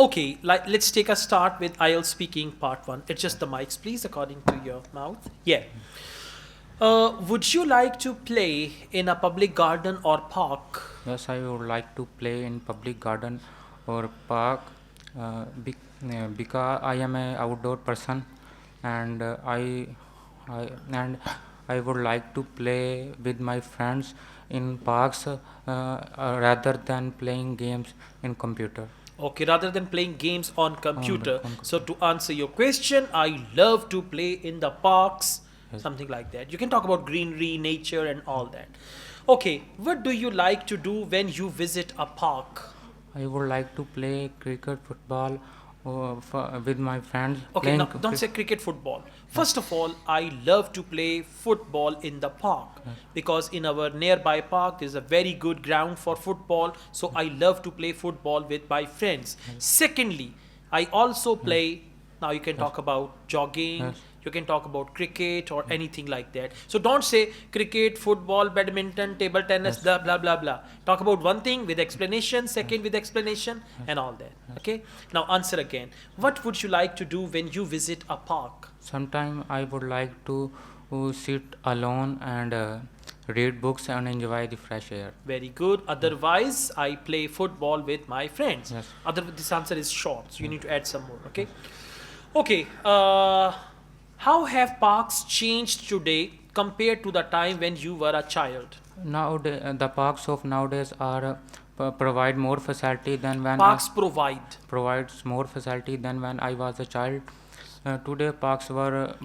Okay, let's take a start with IELTS speaking part 1. It's just the mics, please, according to your mouth. Yeah. Would you like to play in a public garden or park? Yes, I would like to play in public garden or park because I am a outdoor person, and and I would like to play with my friends in parks rather than playing games in computer. Okay, rather than playing games on computer. On So computer. to answer your question, I love to play in the parks, Yes. something like that. You can talk about greenery, nature, and all that. Okay, what do you like to do when you visit a park? I would like to play cricket, football, with my friends. Okay, now don't say cricket, football. First of all, I love to play football in the park because in our nearby park there's a very good ground for football. So I love to play football with my friends. Secondly, I also play. Now you can talk about jogging. Yes. You can talk about cricket or anything like that. So don't say cricket, football, badminton, table tennis, Yes. blah blah blah blah. Talk about one thing with explanation, second with explanation, and all that. Okay. Now answer again. What would you like to do when you visit a park? Sometime I would like to sit alone and read books and enjoy the fresh air. Very good. Otherwise, I play football with my friends. Yes. This answer is short, so you need to add some more. Okay. Okay. How have parks changed today compared to the time when you were a child? Nowadays, the parks of nowadays are provide more facility than when Parks provide. provides more facility than when I was a child. Today, parks are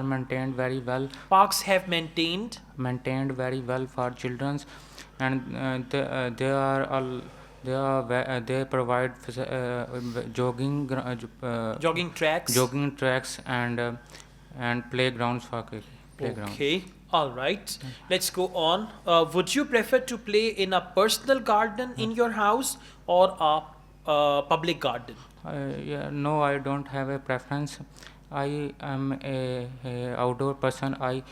maintained very well, Parks have maintained for children, and they provide jogging tracks and playgrounds for playgrounds. Okay, all right. Let's go on. Would you prefer to play in a personal garden in your house or a public garden? Yeah, no, I don't have a preference. I am a outdoor person. I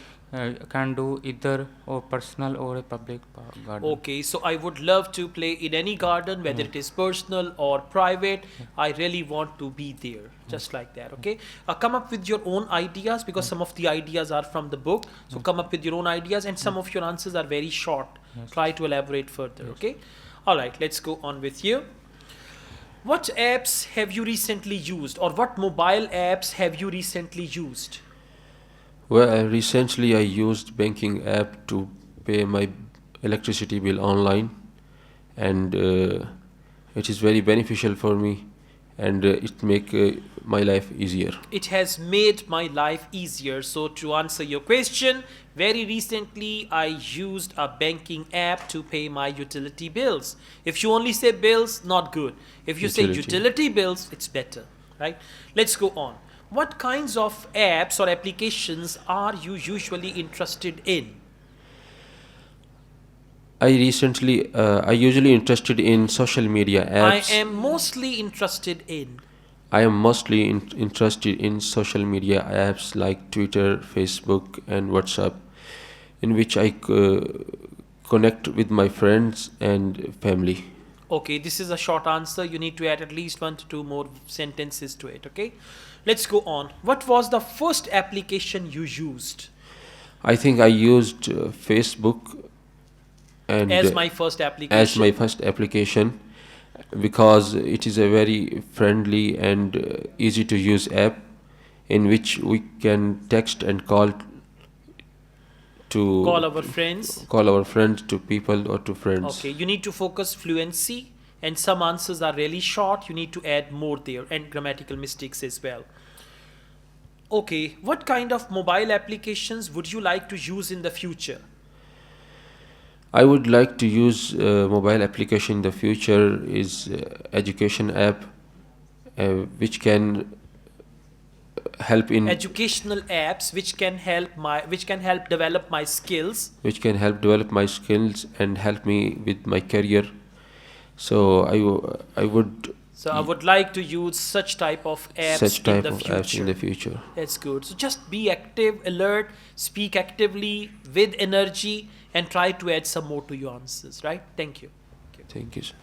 can do either or personal or a public garden. Okay, so I would love to play in any garden, whether it is personal or private. I really want to be there, just like that. Okay, come up with your own ideas because some of the ideas are from the book. So come up with your own ideas, and some of your answers are very short. Try to elaborate further. Okay, all right. Let's go on with you. What apps have you recently used, or what mobile apps have you recently used? Well, recently I used banking app to pay my electricity bill online, and it is very beneficial for me, and it make my life easier. It has made my life easier. So to answer your question, very recently I used a banking app to pay my utility bills. If you only say bills, not good. If you say utility bills, it's better, right? Let's go on. What kinds of apps or applications are you usually interested in? I usually interested in social media apps. I am mostly interested in. I am mostly interested in social media apps like Twitter, Facebook, and WhatsApp, in which I connect with my friends and family. Okay, this is a short answer. You need to add at least 1 to 2 more sentences to it. Okay, let's go on. What was the first application you used? I think I used Facebook and As my first application. as my first application, because it is a very friendly and easy to use app in which we can text and call our friends to people or to friends. Okay, you need to focus fluency, and some answers are really short. You need to add more there, and grammatical mistakes as well. Okay, what kind of mobile applications would you like to use in the future? I would like to use mobile application in the future is education app, which can help in Educational apps which can help develop my skills. which can help develop my skills and help me with my career. So I would So I would like to use such type of apps in the future. apps in the future. That's good. So just be active, alert, speak actively with energy, and try to add some more to your answers, right? Thank you. Thank you, sir.